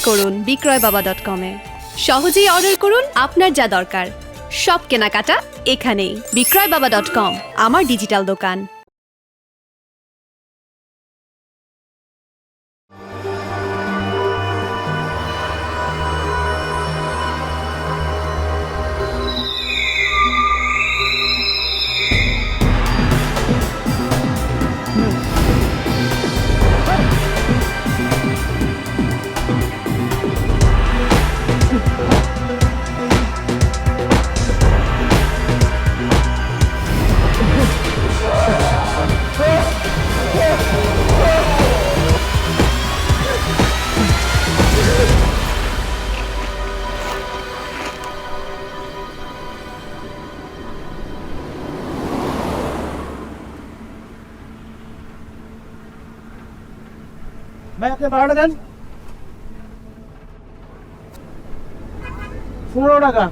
করুন বিক্রয়বাবা.com-এ। সহজেই অর্ডার করুন আপনার যা দরকার। সব কেনাকাটা এখানেই। বিক্রয়বাবা.com, আমার ডিজিটাল দোকান। ভাই আপনি 12টা দেন। 15 টাকা।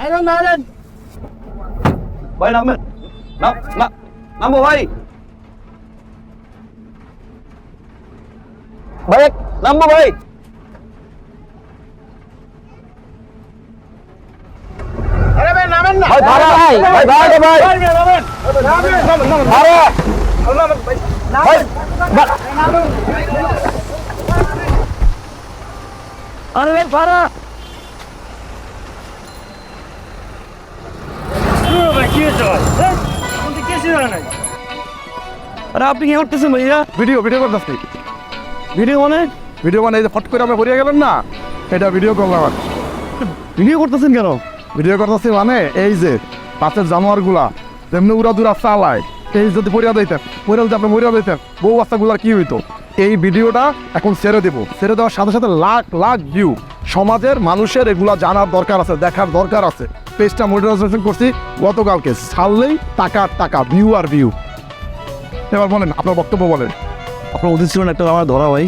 আইরন মারেন। ভাই নামবেন, নামবো ভাই। ভাই নামবো ভাই। আরে ভাই নামেন না। ভাই ভাড়া ভাই, ভাই ভাড়া ভাই। ভাই নামেন। নামেন। ভাড়া নামেন ভাই। ভাই নামেন। আরে ভাই ভাড়া। ভাই কি হয়েছে ভাই? কোনটা কেসে নাই? আরে আপনি কি করতেছেন ভাইয়া? ভিডিও করতেছি। ভিডিও মানে ভিডিও মানে এই যে ফট করে আমরা ঘুরিয়ে গেলেন না, এটা ভিডিও করলাম। আর ভিডিও করতেছেন কেন? ভিডিও করতেছি মানে এই যে পাশের জানোয়ারগুলা তেমনি উড়া দুরা চালায়, এই যদি পরিয়া দিতেন, পরিয়া যদি আপনি মরিয়া দিতেন, বউ বাচ্চাগুলার কি হইতো? এই ভিডিওটা এখন ছেড়ে দেবো। ছেড়ে দেওয়ার সাথে সাথে লাখ লাখ ভিউ। সমাজের মানুষের এগুলা জানার দরকার আছে, দেখার দরকার আছে। পেজটা মনিটাইজেশন করছি গতকালকে, ছাড়লেই টাকা ভিউ আর ভিউ। এবার বলেন, আপনার বক্তব্য বলেন। আপনার উচিত ছিল না একটা আমার ধরা ভাই।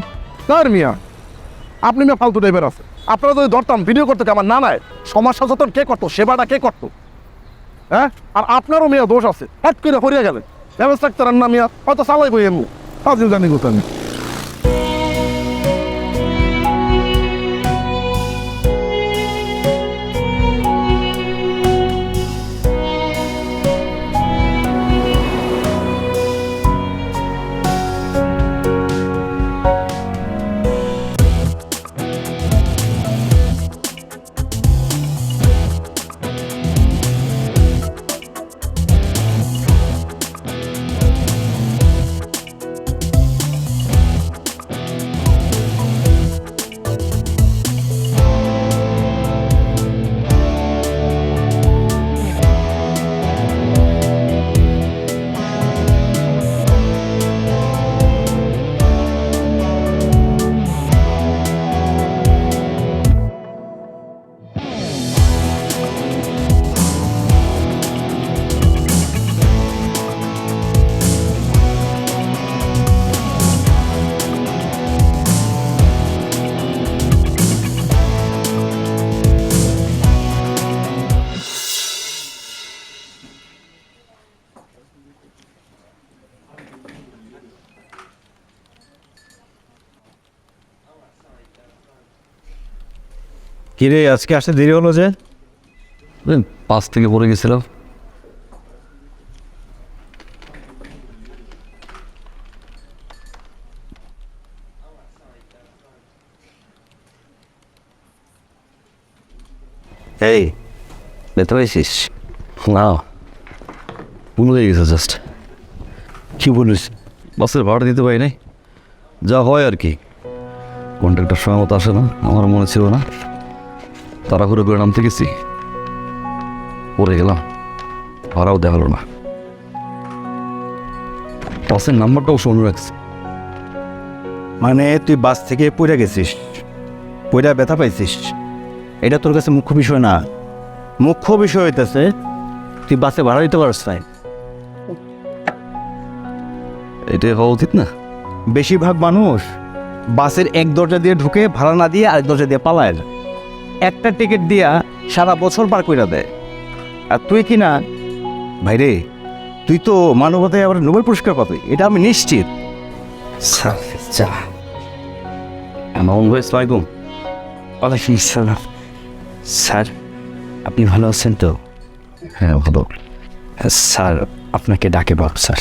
তার মিয়া আপনি মিয়া ফালতু টাইপের আছে। আপনারা যদি ধরতাম ভিডিও করতে আমার না নাই, সমাজ সচেতন কে করতো, সেবাটা কে করতো? হ্যাঁ, আর আপনারও মিয়া দোষ আছে। হট করে হরিয়া গেলেন, ব্যবস্থা রাখতেন না মিয়া, হয়তো চালাই বই এমনি ফাজিল জানি কোথায়। কিরে আজকে আসতে দেরি হলো যে? পাঁচ থেকে পড়ে গেছিলাম। এই ব্যথা পেয়েছিস? না, ভুল হয়ে গেছে জাস্ট। কি বলিস? বাসের ভাড়া দিতে পারি নাই, যা হয় আর কি। কন্ট্রাক্টর সময় মতো আসে না, আমার মনে ছিল না, তাড়াহুড়ো করে নামতে গেছি, পড়ে গেলাম, ভাড়াও দেখালো না। বাসের নাম্বারটাও শুনে রাখছি। মানে তুই বাস থেকে পড়ে গেছিস, পড়ে ব্যথা পাইছিস, এটা তোর কাছে মুখ্য বিষয় না। মুখ্য বিষয় হইতেছে তুই বাসে ভাড়া দিতে পারছ না। এটাই হওয়া উচিত না? বেশিরভাগ মানুষ বাসের এক দরজা দিয়ে ঢুকে ভাড়া না দিয়ে আরেক দরজা দিয়ে পালায়। একটা টিকিট দিয়া সারা বছর পার করে দেয়। আর তুই কি না ভাইরে, তুই তো মানবতায় আবার নোবেল পুরস্কার পাবি, এটা আমি নিশ্চিত। স্যার চা। মামুন ভাই আসসালামু আলাইকুম। ওয়ালাইকুম আসসালাম। স্যার, আপনি ভালো আছেন তো? হ্যাঁ ভালো। স্যার, আপনাকে ডাকে বাবু স্যার।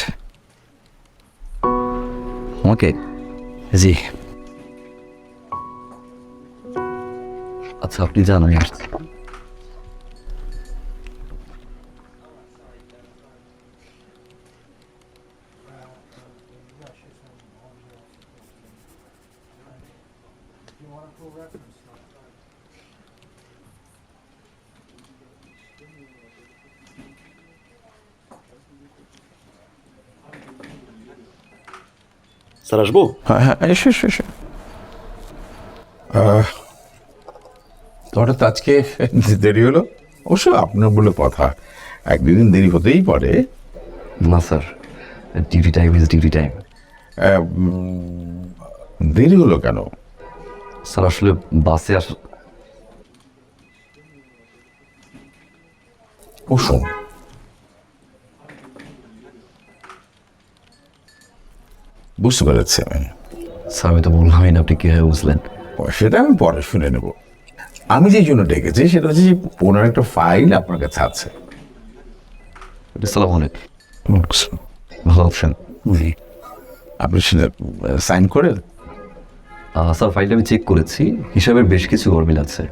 আমাকে? জি। আচ্ছা আপনি যান, আমি আসছি। স্যার আসবো? হ্যাঁ হ্যাঁ, এসো এসো এসো। হঠাৎ আজকে দেরি হলো? অবশ্য আপনার বলে কথা, এক দুদিন দেরি হতেই পারে। না sir, duty time is duty time. দেরি হলো কেন? স্যার আসলে বাসে বসুন। বুঝতে পেরেছি আমি। স্যার আমি তো বললামই না, আপনি কীভাবে বুঝলেন? সেটা আমি পরে শুনে নেব। আমি যে জন্য ডেকেছি সেটা হচ্ছে যে পুনর একটা ফাইল আপনার কাছে আছে। আসসালামু আলাইকুম। ভালো আছেন? আপনি সেটা সাইন করে। স্যার ফাইলটা আমি চেক করেছি, হিসাবের বেশ কিছু গরমিল আছে।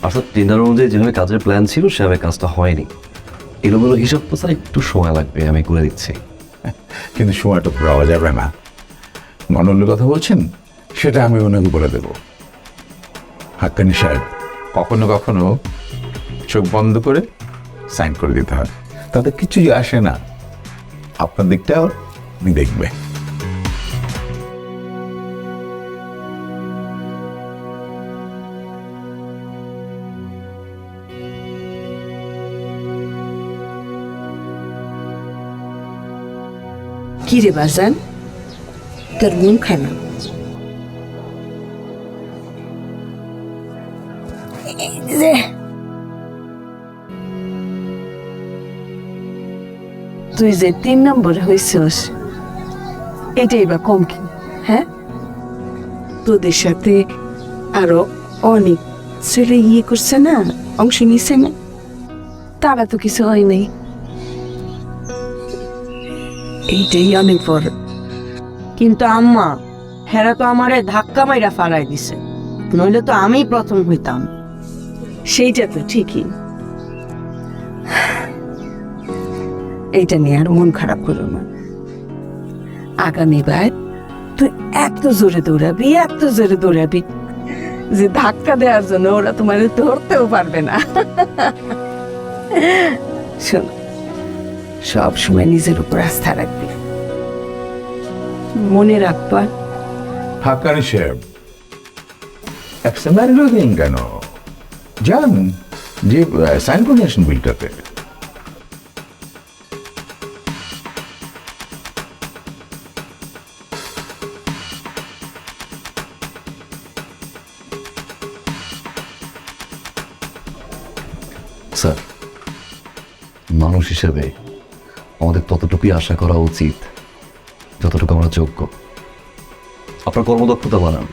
আর স্যার টেন্ডার অনুযায়ী যেভাবে কাজের প্ল্যান ছিল সেভাবে কাজটা হয়নি। এলোমেলো হিসাব তো স্যার একটু সময় লাগবে, আমি করে দিচ্ছি। কিন্তু সময়টা পাওয়া যাবে না। গণলের কথা বলছেন, সেটা আমি ওনাকে বলে দেব। হাক্কানি সাহেব, কখনো কখনো চোখ বন্ধ করে সাইন করে দিতে হয়, তাতে কিছুই আসে না। আপনার দিকটাও দেখবে। কি রে বাজান, তোর মন খারাপ? তুই যে 3 নম্বরে হয়েছিস, এটাই বা কম কি? হ্যাঁ, তোদের সাথে আরো অনেক ছেলে করছে না, অংশ নিছে না, তারা তো কিছু হয় নাই। এইটাই অনেক বড়। কিন্তু আম্মা, হেরা তো আমারে ধাক্কা মাইরা ফালাই দিছে, নইলে তো আমি প্রথম হইতাম। সেইটা তো ঠিকই। এইটা নিয়ে আর মন খারাপ করো না। আগামীবার তুই এত জোরে দৌড়াবি যে ধাক্কা দেওয়ার জন্য ওরা তোমার ধরতেও পারবে না। শোন, সব সময় নিজের উপর আস্থা রাখবি, মনে রাখবা। হাক্কানি সাহেব, অ্যাকশনারি দিন কেন? যান, যে সাইন করে আসেন বিলটাতে। স্যার মানুষ হিসেবে আমাদের ততটুকুই আশা করা উচিত যতটুকু আমরা যোগ্য। আপনার কর্মদক্ষতা বানান,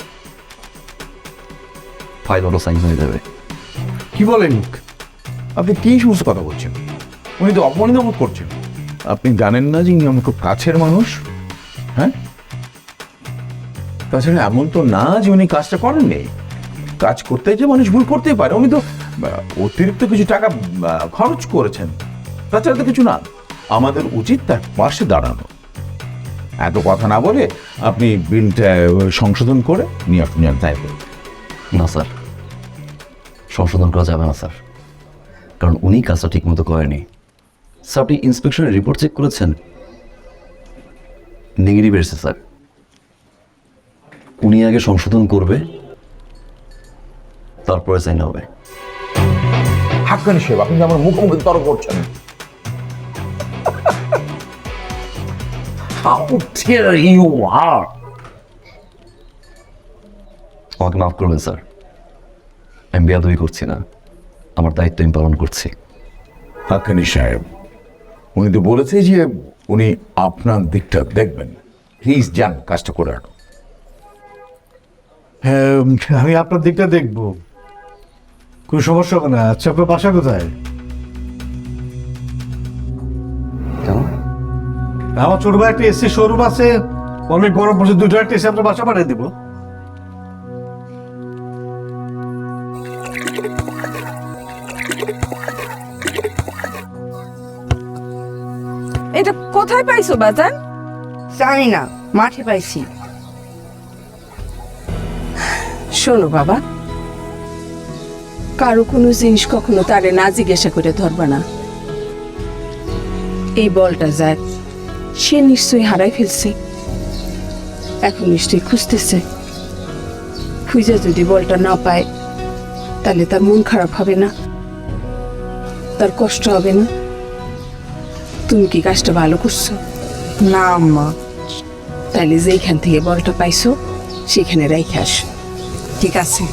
ফাইল অটো সাইন হয়ে যাবে। কি বলেন? আপনি কি সমস্ত কথা বলছেন? উনি তো অপমানিত বোধ করছেন। আপনি জানেন না যে ইনি আমার খুব কাছের মানুষ? হ্যাঁ, তাছাড়া এমন তো না যে উনি কাজটা করেননি। কাজ করতে যে মানুষ ভুল করতেই পারে। উনি তো অতিরিক্ত কিছু টাকা খরচ করেছেন, তাছাড়া তো কিছু না। আমাদের উচিত তার পাশে দাঁড়ানো। এত কথা না বলে আপনি বিলটা সংশোধন করে নিয়ে আপনি তাই বলুন। না স্যার, সংশোধন করা যাবে না স্যার, কারণ উনি কাজটা ঠিক মতো করেনি। স্যার আপনি ইন্সপেকশনের রিপোর্ট চেক করেছেন? নেগেটিভ এসেছে স্যার। উনি আগে সংশোধন করবে, তারপরে সাইন হবে। হাক্কানি সাহেব, আপনি আমার মুখোমুখি তর্ক করছেন। How dare you are? আমাকে মাফ করবেন স্যার, আমি বেয়াদবি করছি না, আমার দায়িত্ব আমি পালন করছি। হাক্কানি সাহেব, উনি তো বলেছে যে উনি আপনার দিকটা দেখবেন। প্লিজ যান, কাজটা করে আনো। হ্যাঁ, আমি আপনার দিকটা দেখবো, কোনো সমস্যা হবে না। আচ্ছা, আপনার বাসা কোথায়? আমার ছোট ভাই একটা এসি শোরুম আছে, অনেক গরম পড়ছে, 2 ট্রাক এসে আপনার বাসা পাঠিয়ে দিব। এটা কোথায় পাইছো বাজান? জানি না, মাঠে পাইছি। শোনো বাবা, কারো কোনো জিনিস কখনো তারে না জিজ্ঞাসা করে ধরবা না। এই বলটা যাক, সে নিশ্চয়ই হারাই ফেলছে, এখন নিশ্চয়ই খুঁজতেছে। খুঁজে যদি বলটা না পায়, তাহলে তার মন খারাপ হবে না, তার কষ্ট হবে না। তুমি কি কাজটা ভালো করছো? না আম্মা। তাহলে যেখান থেকে বলটা পাইছো সেখানে রাইখে আসো, ঠিক আছে?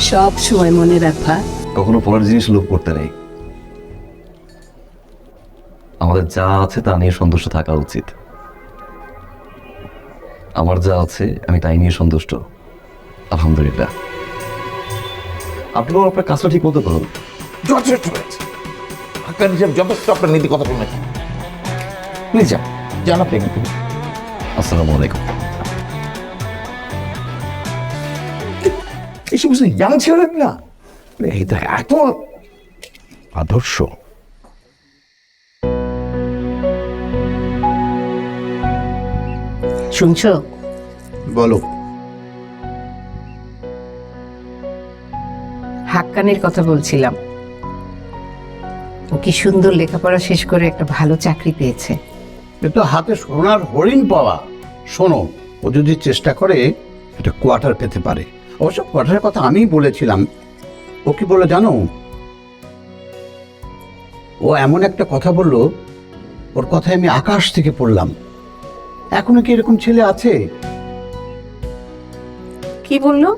সব সময় মনে রাখবা, কখনো পরের জিনিস লোভ করতে নেই। আমাদের যা আছে তা নিয়ে সন্তুষ্ট থাকা উচিত। আমার যা আছে আমি তাই নিয়ে সন্তুষ্ট, আলহামদুলিল্লাহ। আপনিও আপনার কাজটা ঠিক মতো করুন। যথেষ্ট হয়েছে। হাক্কানি সাহেব যথেষ্ট আপনার নীতি কথা শুনেছেন। প্লিজ যান, যান আপনি এখান থেকে। আসসালামু আলাইকুম। এই সমস্ত ইয়াং ছেলেন না, এই তো এত আদর্শ। শুনছো? বলো। হাক্কানের কথা বলছিলাম। ও কি সুন্দর লেখাপড়া শেষ করে একটা ভালো চাকরি পেয়েছে। এটা হাতে সোনার হরিণ পাওয়া। শোনো, ও যদি চেষ্টা করে এটা কোয়ার্টার পেতে পারে। অবশ্য কোয়ার্টারের কথা আমিই বলেছিলাম। ও কি বলে জানো? ও এমন একটা কথা বলল, ওর কথায় আমি আকাশ থেকে পড়লাম। এখনো কি এরকম ছেলে আছে? কি বললো?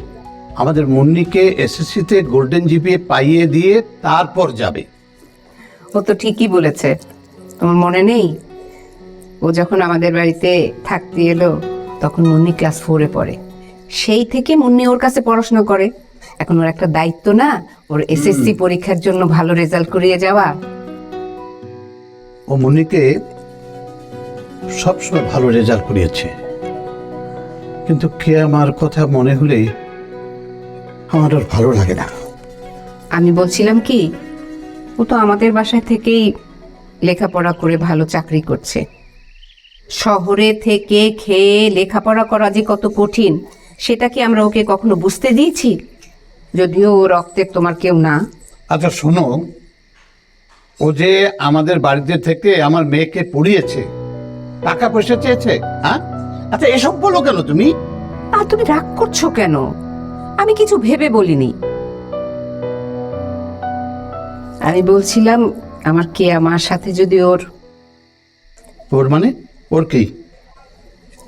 আমাদের মুন্নিকে এসএসসিতে গোল্ডেন জিপিএ পাইয়ে দিয়ে তারপর যাবে। ও তো ঠিকই বলেছে। তোমার মনে নেই, ও যখন আমাদের বাড়িতে থাকতে এলো তখন মুন্নি ক্লাস 4-এ পড়ে। সেই থেকে মুন্নি ওর কাছে পড়াশোনা করে। এখন ওর একটা দায়িত্ব না, ওর এসএসসি পরীক্ষার জন্য ভালো রেজাল্ট করিয়ে যাওয়া। ও মুন্নিকে সবসময় ভালো রেজাল্ট করিয়েছে, কিন্তু কে আমার কথা মনে হলে আমার আর ভালো লাগে না। আমি বলছিলাম কি, ও তো আমাদের বাসায় থেকেই লেখাপড়া করে ভালো চাকরি করছে। শহরে থেকে খেয়ে লেখাপড়া করা যে কত কঠিন সেটা কি আমরা ওকে কখনো বুঝতে দিয়েছি? যদিও ও রক্তের তোমার কেউ না। আচ্ছা শোনো, ও যে আমাদের বাড়িতে থেকে আমার মেয়েকে পড়িয়েছে, টাকা পয়সা চেয়েছে, হ্যাঁ? আচ্ছা এসব বলো কেন তুমি? আর তুমি রাগ করছো কেন? আমি কিছু ভেবে বলিনি। আমি বলছিলাম আমার কেয়া মার সাথে যদি ওর মানে ওর কি?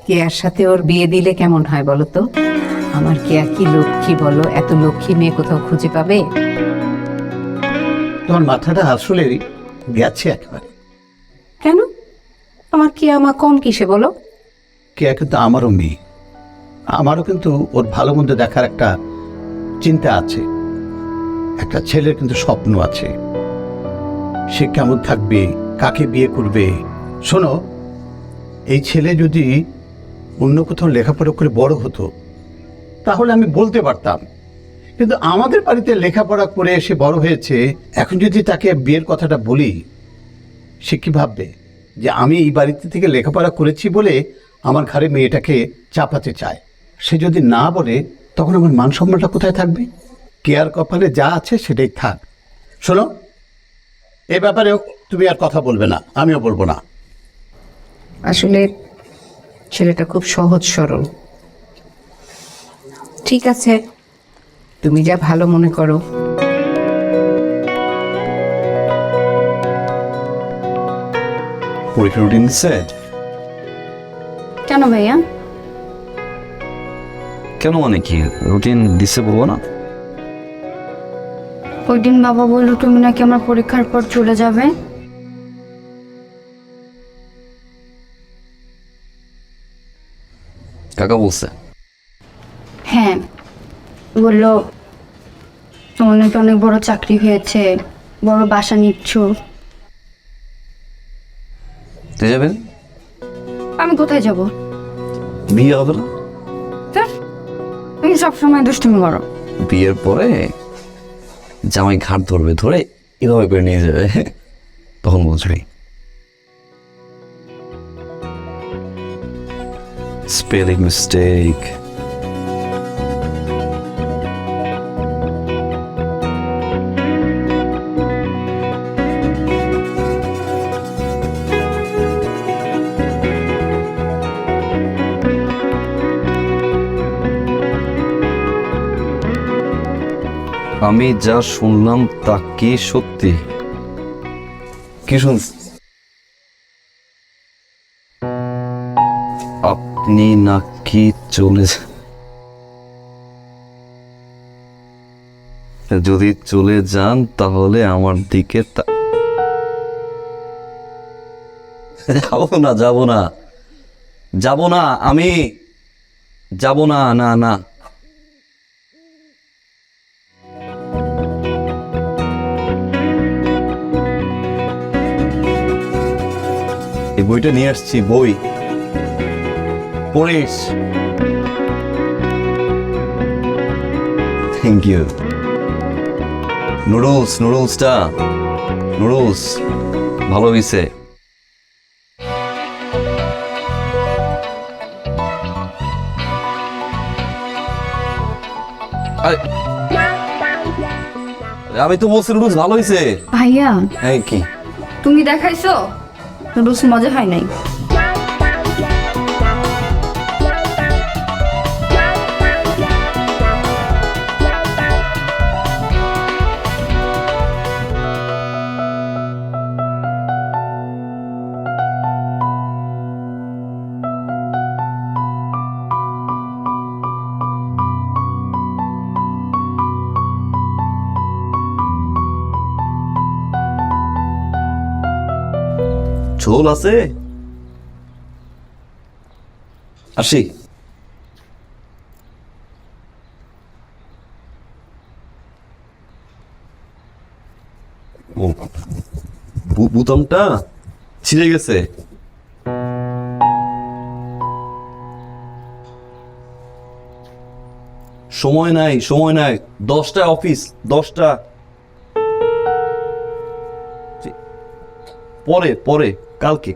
কেয়ার সাথে ওর বিয়ে দিলে কেমন হয় বলো তো? আমার কেয়া কি লক্ষ্মী বলো, এত লক্ষ্মী মেয়ে কোথাও খুঁজে পাবে? তোমার মাথাটা আসলে গেছে একেবারে। কেন? আমার কেয়া মা কম কিসে বলো? কে কিন্তু আমারও মেয়ে, আমারও কিন্তু ওর ভালো মন্দ দেখার একটা চিন্তা আছে। একটা ছেলের কিন্তু স্বপ্ন আছে, সে কেমন থাকবে, কাকে বিয়ে করবে। শোনো, এই ছেলে যদি অন্য কোথাও লেখাপড়া করে বড় হতো তাহলে আমি বলতে পারতাম, কিন্তু আমাদের বাড়িতে লেখাপড়া করে এসে বড় হয়েছে। এখন যদি তাকে বিয়ের কথাটা বলি, সে কি ভাববে যে আমি এই বাড়িতে থেকে লেখাপড়া করেছি বলে আমার ঘরে মেয়েটাকে চাপাতে চায়? সে যদি না বলে তখন আমার মান সম্মানটা কোথায় থাকবে? কেয়ার কপালে যা আছে সেটাই থাক। শোনো, এ ব্যাপারে তুমি আর কথা বলবে না, আমিও বলবো না। আসলে ছেলেটা খুব সহজ সরল। ঠিক আছে, তুমি যা ভালো মনে করো। পরীক্ষার রুটিন সেট? কেন ভাইয়া? কেন মানে কি? রুটিন দিচ্ছে বলবো না? ওই দিন বাবা বললো তুমি নাকি আমার পরীক্ষার পর চলে যাবে। কাকা বলছে? হ্যাঁ, বললো তোমার নাকি অনেক বড় চাকরি হয়েছে, বড় বাসা নিচ্ছ। তুই যাবেন? আমি কোথায় যাব? বিয়ে হবে না? তুমি সবসময় দুষ্টুমি করো। বিয়ের পরে জামাই ঘাট ধরবে, ধরে এভাবে করে নিয়ে যাবে, তখন বুঝবি। Spelling mistake. আমি যা শুনলাম তা কি সত্যি? কি শুনছ? আপনি নাকি যদি চলে যান তাহলে আমার দিকে যাব না, আমি যাব না, না না। এই বইটা নিয়ে আসছি, বই পড়িস। Thank you. নুডলস ভালো হয়েছে। আমি তো বলছি নুডলস ভালো হয়েছে। ভাইয়া, হ্যাঁ, কি তুমি দেখাইছো নুডলস মজা হয় নাই? ঝোল আছে? আসি। বোতামটা ছিঁড়ে গেছে। সময় নাই 10টায় অফিস, 10টা। পরে কালকে।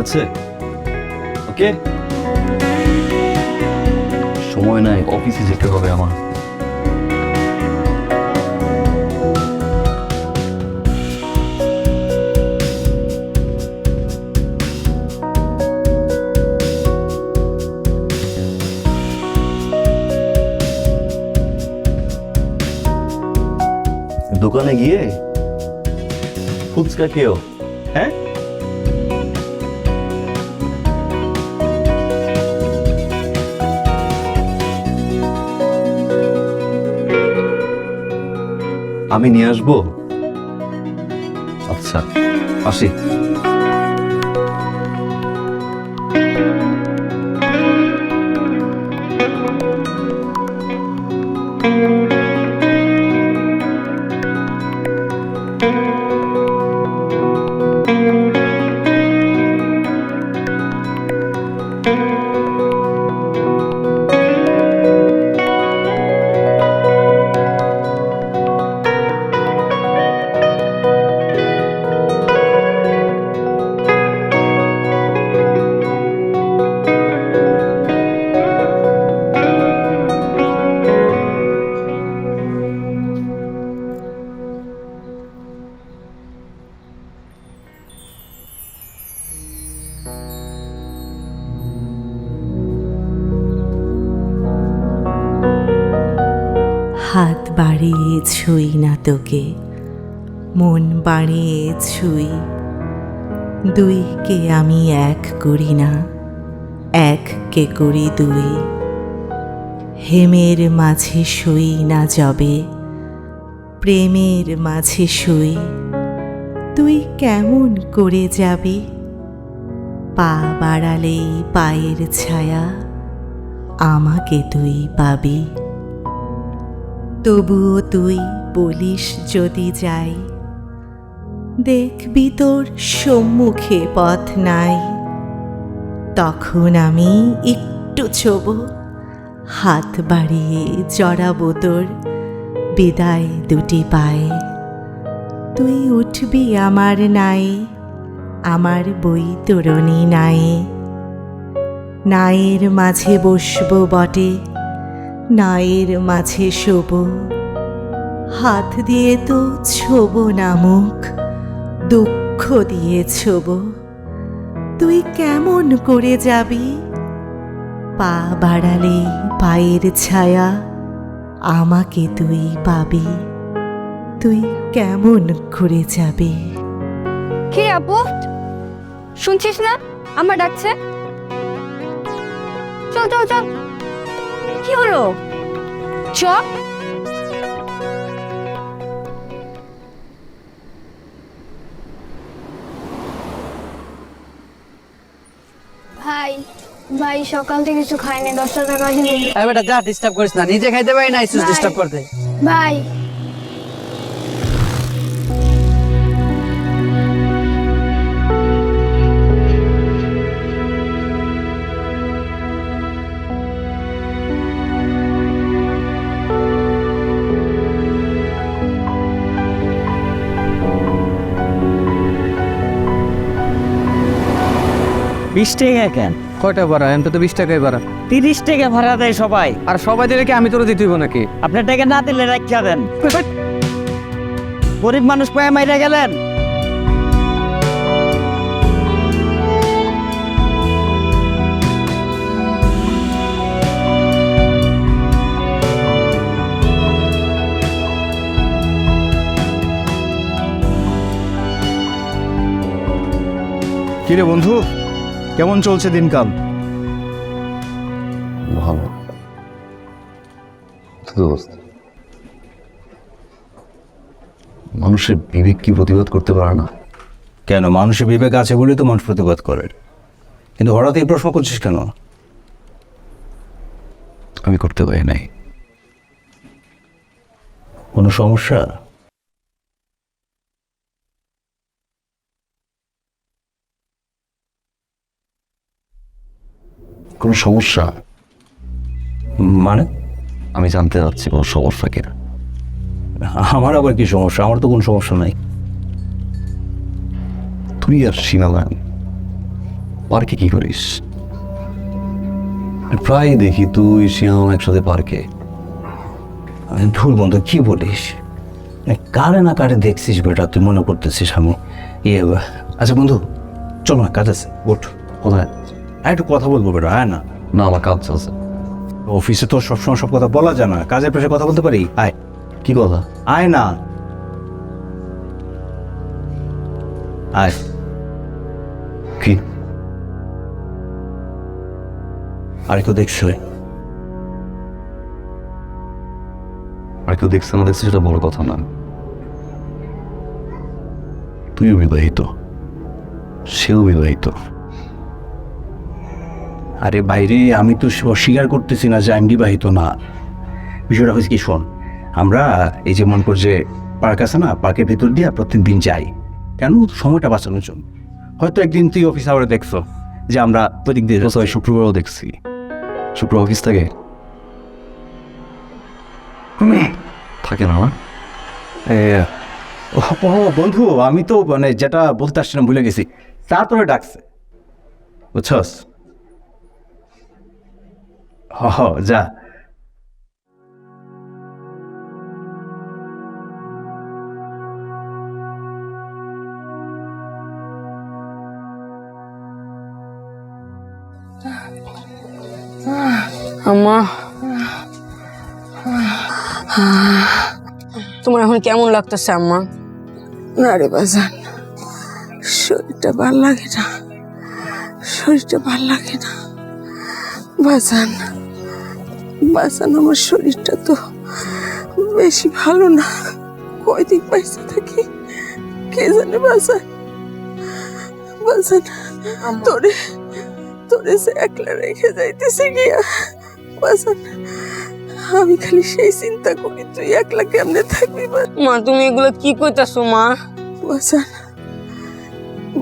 আছে, ওকে? সময় নাই, অফিসে যেতে হবে আমার। দোকানে গিয়ে ফুচকা খেয়েও, হ্যাঁ? আমি নিয়ে আসবো। আচ্ছা, আসি। হাত বাড়িয়ে ছুঁই না তোকে, মন বাড়িয়ে ছুঁই, দুইকে আমি এক করি না, এককে করি দুই। হেমের মাঝে শুই না যবে, প্রেমের মাঝে শুই, তুই কেমন করে যাবি? পা বাড়ালেই পায়ের ছায়া, আমাকে তুই পাবি। তবুও তুই বলিস যদি যাই, দেখবি তোর সম্মুখে পথ নাই। তখন আমি একটু ছোব, হাত বাড়িয়ে জড়াবো তোর বিদায় দুটি পায়ে। তুই উঠবি আমার নাই, আমার বৈতরণী নায়ে। নায়ের মাঝে বসবো বটে, নায়ের মাঝে শোব, হাত দিয়ে তো ছোব না মুখ, দুঃখ দিয়ে ছোব। তুই কেমন করে যাবি? পা বাড়ালে পায়ের ছায়া, আমাকে তুই পাবি। তুই কেমন করে যাবি? কে আপু, শুনছিস না আমার ডাকছে? চল চল চল। কি হলো? চল। ভাই ভাই সকাল থেকে কিছু খাইনি, 10টা টাকা দিন। বেটা যা, ডিস্টার্ব করিস না, নিজে খাইতে পারি না, ডিস্টার্ব করতে। ভাই বিশ টাকা কেন? কয়টা ভাড়া? এত তো 20 টাকাই ভাড়া। 30 টাকা ভাড়া দেয় সবাই। আর সবাই দিলে কি আমি তোর দিতে হইব নাকি? আপনার টাকা না দিলে রাখিয়া দেন। গরিব মানুষ পায়ে মাইরা গেলেন। কিরে বন্ধু, কেমন চলছে দিনকাল? ভালো। মানুষের বিবেক কি প্রতিবাদ করতে পারে না? কেন, মানুষের বিবেক আছে বলেই তো মানুষ প্রতিবাদ করে। কিন্তু হঠাৎ এই প্রশ্ন করছিস কেন? আমি করতে পারি নাই। কোনো সমস্যা? কোনো সমস্যা মানে? আমি জানতে চাচ্ছি কোনো সমস্যা কিনা। আমার আবার কি সমস্যা? আমার তো কোনো সমস্যা নাই। তুই আর সীমালান পার্কে কি করিস? প্রায় দেখি তুই সীমালান একসাথে পার্কে। ধুর বন্ধু, কি বলিস? কারে না কারে দেখছিস বেটা, তুই মনে করতেছিস আমি আচ্ছা বন্ধু, চল না, কাজ আছে, ওঠ। কোথায়? একটু কথা বলবো বেটা, আয় না। না, আমার কাজ চলছে। অফিসে তো সবসময় সব কথা বলা যায় না, কাজের প্রেসে কথা বলতে পারি। আয়। কি কথা? আয় না, আয়। কি? আর কেউ দেখছো? আর কেউ দেখছে না দেখছে সেটা বড় কথা না। তুইও বিবাহিত, সেও বিবাহিত। আরে বাইরে, আমি তো অস্বীকার করতেছি না যে আমি বিবাহিত না। বিষয়টা হয়েছে কি, শোন, আমরা এই যে মন কর যে পার্ক আছে না, পার্কের ভিতর দিয়ে প্রত্যেক দিন যাই। কেন? সময়টা বাঁচানোর জন্য। হয়তো একদিন তুই অফিস আওয়ারে দেখছো যে আমরা প্রত্যেক দিন। শুক্রবারও দেখছি। শুক্রবার অফিস থাকে থাকে না? ও বন্ধু, আমি তো মানে যেটা বলতে আসছিলাম ভুলে গেছি। তারপরে ডাকছে, বুঝছস? যা। আম্মা তোমার এখন কেমন লাগতেছে আম্মা? না রে বাজান, শরীরটা ভাল লাগে না, শরীরটা ভাল লাগে না বাজান। বাজান, আমার শরীরটা তো বেশি ভালো না, কয়দিন পাইছে থাকি কে জানে বাজান। বাজান, তোরে তোরে যে একলা রেখে যাইতেছে গিয়া বাজান, আমি খালি সেই চিন্তা করি তুই একলা কেমনে থাকবি। মা তুমি এগুলো কি কইতাছো মা? বাজান,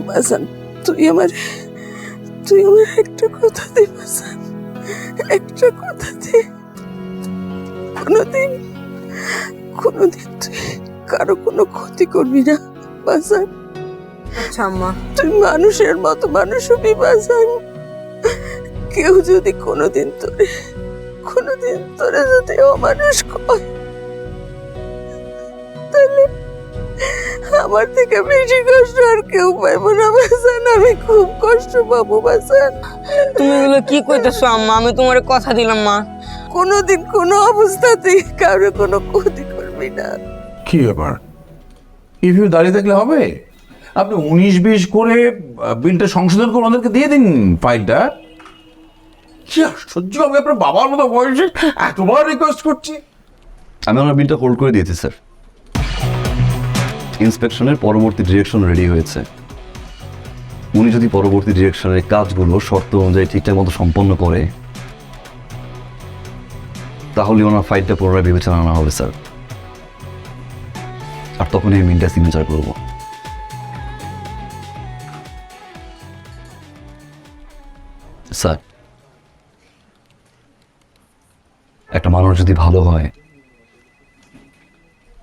বাজান, তুই আমার একটা কথা দে বাজান, একটা কথা দে। কোনোদিন তুই কারো কোনো ক্ষতি করবি না বাজান। আচ্ছা আম্মা। তুই মানুষের মতো মানুষ হবি বাজান। কেউ যদি কোনোদিন তোরে যদি অমানুষ কয় তাহলে আমার থেকে বেশি কষ্ট আর কেউ পাইব না বাজান। আমি খুব কষ্ট পাবো বাজান। তুমি এগুলো কি কইতেছো আম্মা? আমি তোমার কথা দিলাম মা, কোনোদিন কোনো অবস্থাতেই কারো কোনো ক্ষতি করবি না। কি ব্যাপার, এইভাবে দাঁড়িয়ে থাকলে হবে? আপনি 19-20 করে বিলটা সংশোধন করে ওদেরকে দিয়ে দিন ফাইলটা। কি আশ্চর্য, আমি আপনার বাবার মতো বয়সে এতবার রিকোয়েস্ট করছি। আমি আমার বিলটা হোল্ড করে দিয়েছি স্যার। ইন্সপেকশনের পরবর্তী ডিরেকশন রেডি হয়েছে। উনি যদি পরবর্তী ডিরেকশনের কাজগুলো শর্ত অনুযায়ী ঠিকঠাক মতো সম্পন্ন করে তাহলে ওনার ফাইলটা পুনরায় বিবেচনা আনা হবে স্যার। আর তখন এই মিলটা সিগনেচার করবো। স্যার, একটা মানুষ যদি ভালো হয়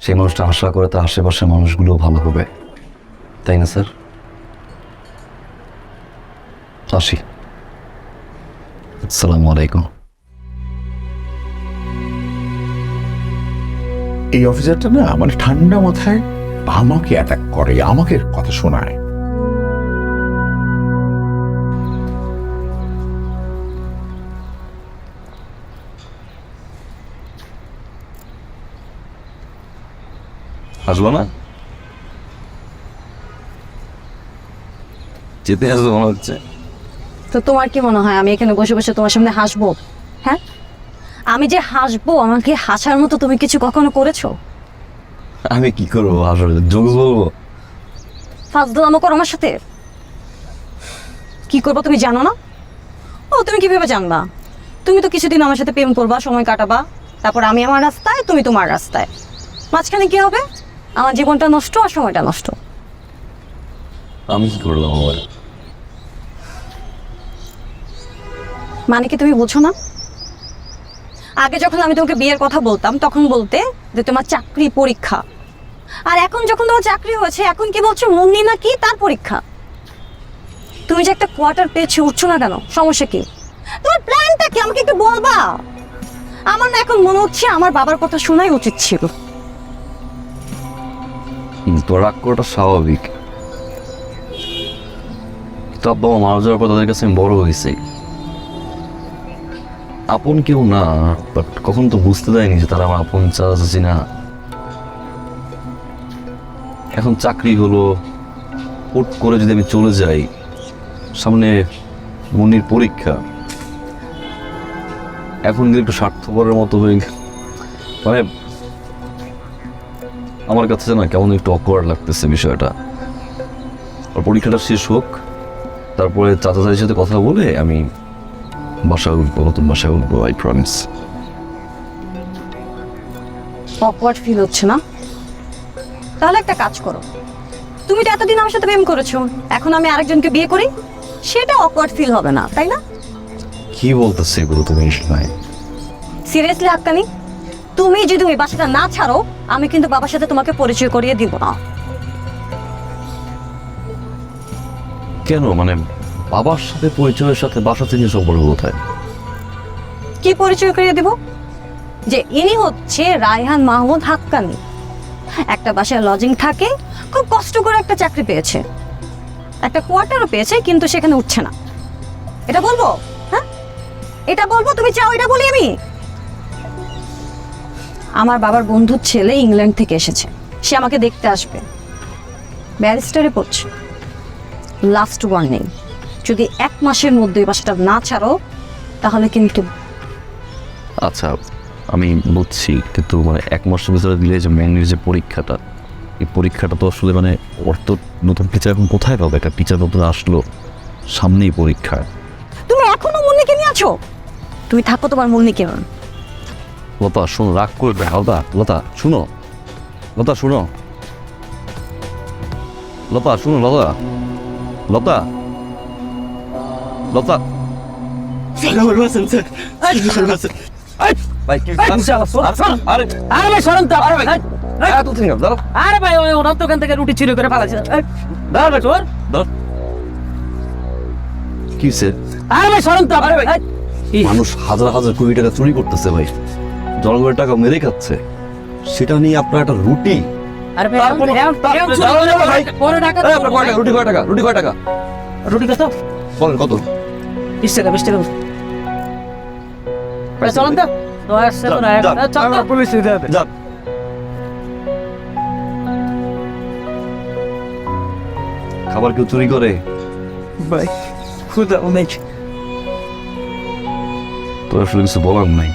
সেই মানুষটা আশা করে তার আশেপাশের মানুষগুলো ভালো হবে, তাই না স্যার? আসি। আসসালামু আলাইকুম। এই অফিসারটা না মানে ঠান্ডা মাথায় আমাকে অ্যাটাক করে, আমাকে কথা শোনায়। আসবো না? যেতে আসবো মনে হচ্ছে। তো তোমার কি মনে হয় আমি এখানে বসে বসে তোমার সামনে হাসবো? হ্যাঁ, আমি যে হাসবো, আমাকে হাসার মতো তুমি কিছু কখনো করেছো? আমি কি করবো? আসলে জোক বলবো? ফাজলামো করো আমার সাথে? কি করবো তুমি জানো না? ও তুমি কিভাবে জানবা? তুমি তো কিছুদিন আমার সাথে প্রেম করবা, সময় কাটাবা, তারপর আমি আমার রাস্তায়, তুমি তোমার রাস্তায়। মাঝখানে কি হবে? আমার জীবনটা নষ্ট আর সময়টা নষ্ট। আমি কি করলাম আবার? মানে কি তুমি বুঝো না? আগে যখন আমি তোমাকে বিয়ের কথা বলতাম তখন বলতে যে তোমার চাকরি পরীক্ষা, আর এখন যখন তোমার চাকরি হয়েছে এখন কি বলছো মুন্নি না কি তার পরীক্ষা। তুমি যে একটা কোয়ার্টার পেয়েছো, উঠছো না কেন? সমস্যা কি? তোমার প্ল্যানটা কি আমাকে একটু বলবা? আমার না এখন মনে হচ্ছে আমার বাবার কথা শোনাই উচিত ছিল। তোর রাগ করাটা স্বাভাবিক, তো আব্বা মা মারা যাওয়ার পর তাদের কাছে আমি বড় হয়েছি। আপন কেউ না, বাট কখন তো বুঝতে দেয়নি যে তারা আমার আপন চাচি না। এখন চাকরি হলো, হুট করে যদি আমি চলে যাই, সামনে মুন্নির পরীক্ষা, এখন কিন্তু একটু স্বার্থপরের মতো হয়ে মানে আমার কাছে না কেমন একটু অকওয়ার্ড লাগতেছে বিষয়টা। আর পরীক্ষাটা শেষ হোক, তারপরে চাচা চাচির সাথে কথা বলে আমি বাসায় উঠবো, নতুন বাসায় উঠবো, আই প্রমিস। অকওয়ার্ড ফিল হচ্ছে না? তাহলে একটা কাজ করো, তুমি তো এতদিন আমার সাথে প্রেম করেছো, এখন আমি আরেকজনকে বিয়ে করি, সেটা অকওয়ার্ড ফিল হবে না, তাই না? কি বলতেছে এগুলো তুমি? নাই সিরিয়াসলি হাক্কানি, তুমি যদি ওই বাসাটা না ছাড়ো আমি কিন্তু বাবার সাথে তোমাকে পরিচয় করিয়ে দিব না। কেন? মানে বাবার সাথে পরিচয়ের সাথে বাসা থেকে সম্পর্ক কোথায়? কি পরিচয় করিয়ে দিব? যে ইনি হচ্ছে রায়হান মাহমুদ হাক্কানি, একটা বাসায় লজিং থাকে, খুব কষ্ট করে একটা চাকরি পেয়েছে, একটা কোয়ার্টারও পেয়েছে, কিন্তু সেখানে উঠছে না। এটা বলবো? হ্যাঁ, এটা বলবো তুমি চাও এটা বলি আমি? আমার বাবার বন্ধুর ছেলে ইংল্যান্ড থেকে এসেছে, সে আমাকে দেখতে আসবে, ব্যারিস্টারে পড়ছে। লাস্ট ওয়ার্নিং, যদি 1 মাসের মধ্যে এই বাসাটা না ছাড়ো তাহলে কিন্তু। আচ্ছা আমি বুঝছি, কিন্তু মানে 1 মাসের ভিতরে দিলে যে ম্যানের যে পরীক্ষাটা, এই পরীক্ষাটা তো আসলে মানে ওর তো নতুন টিচার এখন কোথায় পাবে? একটা টিচার নতুন আসলো, সামনেই পরীক্ষা। তুমি এখনো মুন্নিকে নিয়ে আছো? তুমি থাকো তোমার মুন্নিকে। লতা শোনো, রাগ করবে লতা। লতা শুনো, লতা শুনো, লতা শুনো, লতা লতা লতা ভাই আরে ভাই সরম তো, আরে ভাই এত থেকে দাঁড়াও, আরে ভাই ওই ওনার দোকান থেকে রুটি চুরি করে পালাচ্ছে। দাঁড়া ভাই তোর, দাঁড়াও। কি সে? আরে ভাই সরম তো, আরে ভাই মানুষ হাজার হাজার কোটি টাকা চুরি করতেছে ভাই, জনগণের টাকা মেরে খাচ্ছে, সেটা নিয়ে আপনার একটা রুটি। আরে ভাই পরে টাকা রুটি কয় টাকা? রুটি কয় টাকা? রুটি কত? বলেন কত? 20 টাকা 20 টাকা। চলুন তো, চল পুলিশ যান। খাবার কেউ চুরি করে? ভাই খুদা অনেক। তোর আসলে কিছু বলার নাই।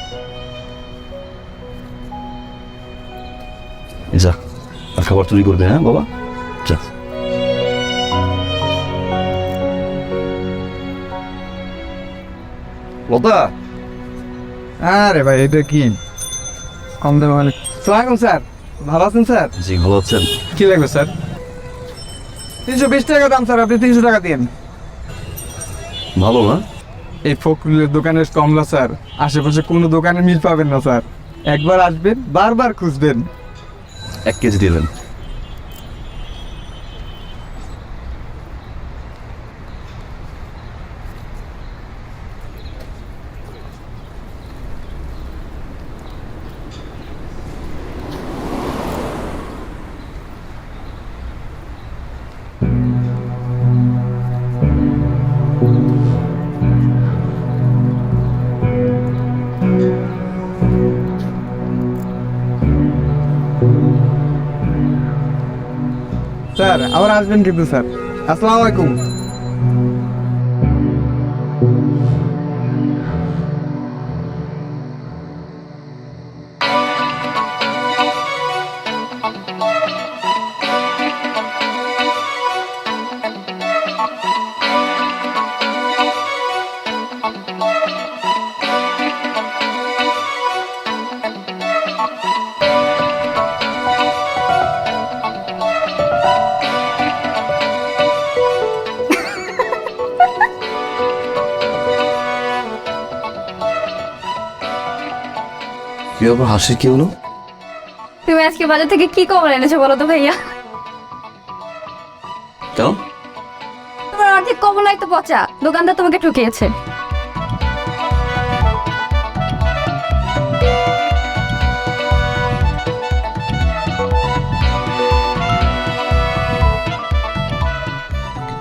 যা, আর খাবার চুরি করবে? হ্যাঁ বাবা, যা। লতা, আরে ভাই এটা কি কম দাম? সালাম স্যার, ভালো আছেন স্যার? জি ভালো আছেন। কি লাগবে স্যার? 320 টাকা দাম স্যার, আপনি 300 টাকা দিন। ভালো না? এই ফকরুলের দোকানের কমলা স্যার, আশেপাশে কোনো দোকানে মিল পাবেন না স্যার। একবার আসবেন, বারবার খুঁজবেন। 1 কেজি দিলেন। স্যার আবার আসবেন কিন্তু স্যার। আসসালামু আলাইকুম। কি আবার হাসি কি হলো? তুমি আজকে বাজার থেকে কি কমলা এনেছো বলো তো ভাইয়া? কেন? তোমার অর্ধেক কমলাই তো পচা, দোকানদার তোমাকে ঠকিয়েছে।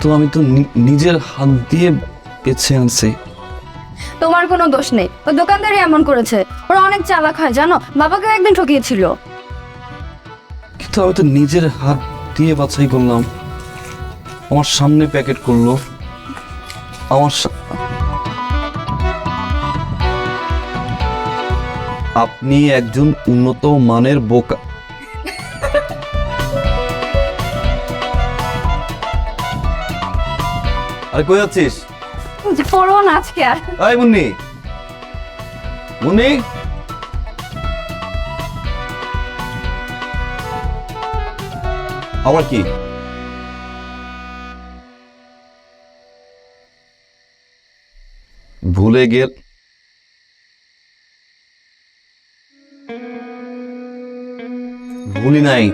তো আমি তো নিজের হাত দিয়ে বেছে আনছি। তোমার কোনো দোষ নেই, ওই দোকানদারই এমন করেছে। ওরা অনেক চালাক হয় জানো, বাবাকেও একদিন ঠকিয়েছিল। কিন্তু আমি তো নিজের হাত দিয়ে বাছাই করলাম, আমার সামনে প্যাকেট করলো, আমার আপনি একজন উন্নত মানের বোকা। আরে কই যাচ্ছিস? পড়ো না আজকে আর। এই মুন্নি, মুন্নি, আমার কি ভুলে গেল? ভুলি নাই।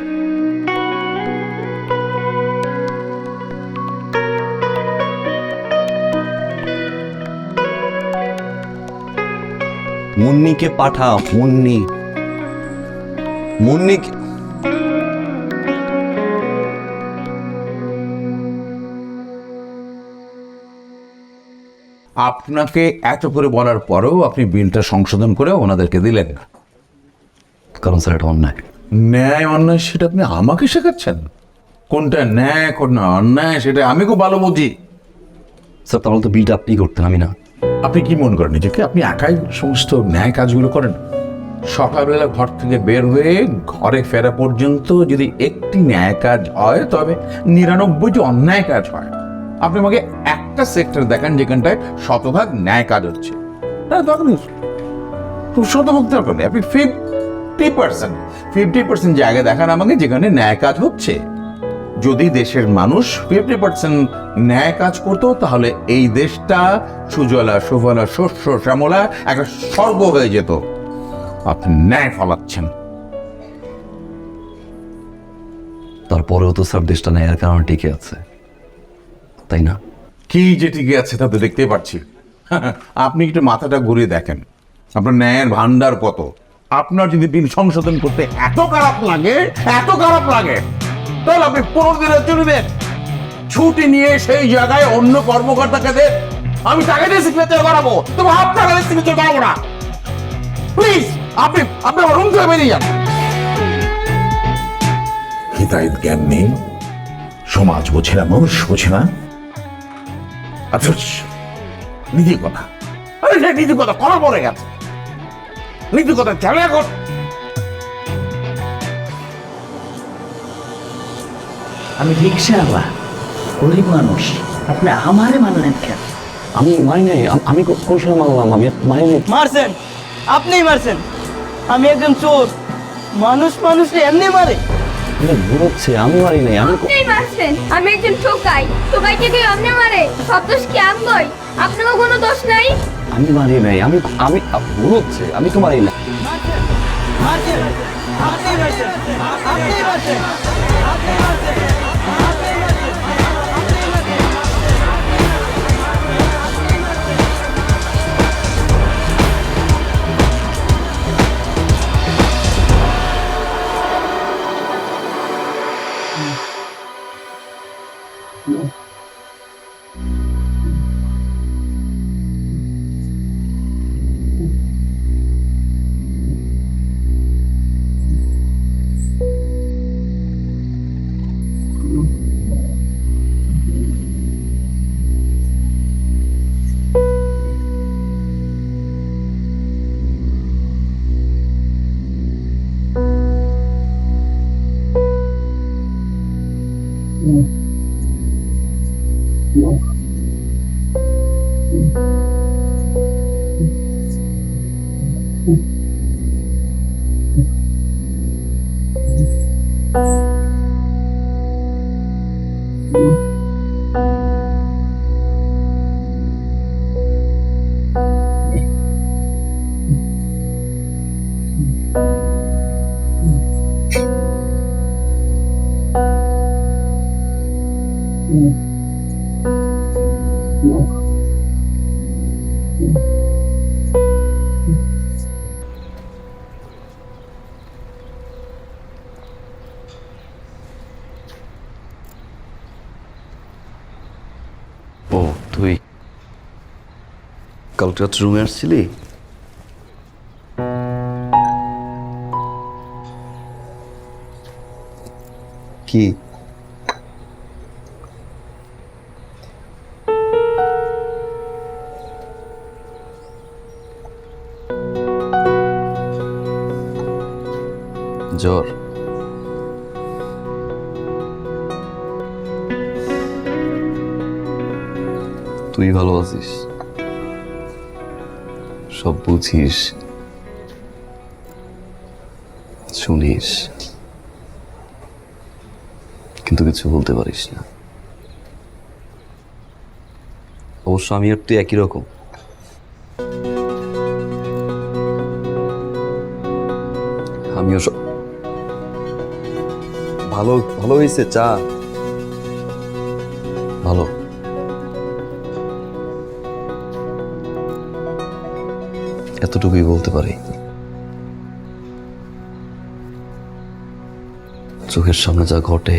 মুন্নিকে পাঠা, মুন্নি, মুন্নিকে। আপনাকে এত করে বলার পরেও আপনি বিলটা সংশোধন করে ওনাদেরকে দিলেন না। কারণ স্যার এটা অন্যায়। ন্যায় অন্যায় সেটা আপনি আমাকে শেখাচ্ছেন? কোনটা ন্যায় কোনটা অন্যায় সেটা আমি খুব ভালো বুঝি। স্যার তাহলে তো বিলটা আপনি করতেন, আমি না। আপনি কি মনে করেন নিজেকে আপনি একাই সমস্ত ন্যায় কাজগুলো করেন? সকালবেলা ঘর থেকে বের হয়ে ঘরে ফেরা পর্যন্ত যদি একটি ন্যায় কাজ হয় তবে 99টি অন্যায় কাজ হয়। আপনি আমাকে একটা সেক্টর দেখান যেখানটায় শতভাগ ন্যায় কাজ হচ্ছে। শতভাগ দরকার নেই, আপনি 50% জায়গা দেখান আমাকে যেখানে ন্যায় কাজ হচ্ছে। যদি দেশের মানুষ 50% ন্যায় কাজ করতো তাহলে এই দেশটা সুজলা সুফলা শস্য শ্যামলা একটা স্বর্গ হয়ে যেত। আপনি ন্যায় ফলাচ্ছেন। তারপরেও তো স্যার দেশটা ন্যায়ের কারণে টিকে আছে, তাই না? কি যে টিকে আছে তা তো দেখতেই পাচ্ছি। আপনি একটু মাথাটা ঘুরিয়ে দেখেন আপনার ন্যায়ের ভান্ডার কত। আপনার যদি বিল সংশোধন করতে এত খারাপ লাগে তাহলে আপনি 15 দিনের ছুটি দেন, ছুটি নিয়ে সেই জায়গায় অন্য কর্মকর্তাকে দেন। আমি টাকা দিয়ে সিগনেচার করাবো, তবে আপনার সিগনেচার করাবো না। প্লিজ আপনি আমার রুম থেকে বেরিয়ে যান। হিতাহিত জ্ঞান নেই, সমাজ বোঝে না, মানুষ বোঝে না। আচ্ছা নীতি কথা, আরে সে নীতি কথা করা পড়ে গেছে, নীতি কথা চলে এখন। আমি রিক্সাওয়ালা, গরিব মানুষ, আপনি আমারে মানলেন কেন? আমি মানি নাই, আমি কোন সময় মানলাম? আমি মানি নাই। মারছেন, আপনিই মারছেন। আমি একজন চোর, মানুষকে এমনি মারে? ভুল হচ্ছে, আমি মারি নাই। আপনি মারছেন, আমি একজন টোকাই, টোকাইকে কেউ আপনি মারে? সব দোষ কি আমগই? আপনারও কোনো দোষ নাই? আমি মারি নাই, আমি ভুল হচ্ছে, আমি তো মারি না। ও তুই কালকে রাত্রে রুমে আসছিলি? কি জ্বর? তুই ভালো আছিস, সব বুঝিস, শুনিস, কিন্তু কিছু বলতে পারিস না। অবশ্য আমি আর তুই একই রকম। আমিও সব ভালো ভালো হয়েছে। চা ভালো। এতটুকুই বলতে পারি। চোখের সামনে যা ঘটে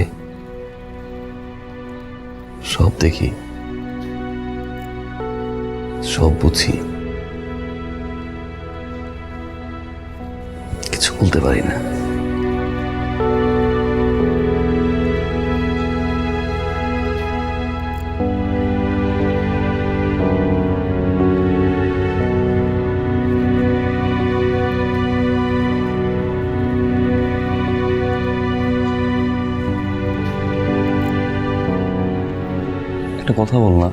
সব দেখি, সব বুঝি, কিছু বলতে পারি না। একটা কথা বল না।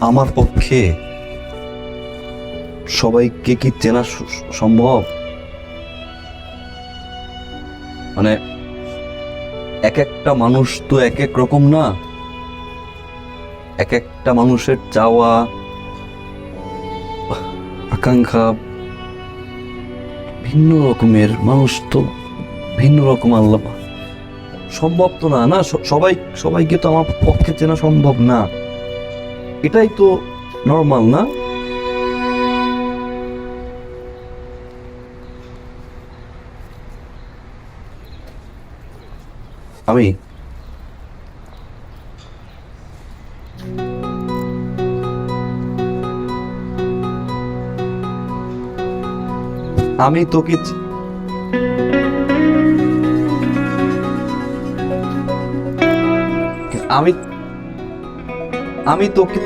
আমার পক্ষে সবাইকে কি চেনা সম্ভব? মানে এক একটা মানুষ তো এক এক রকম না, এক একটা মানুষের চাওয়া আকাঙ্ক্ষা ভিন্ন রকমের, মানুষ তো ভিন্ন রকম। আল্লাহ সম্ভব তো না না সবাইকে তো আমার পক্ষে চেনা সম্ভব না, এটাই তো নর্মাল না? আমি তোকে আমি তোকে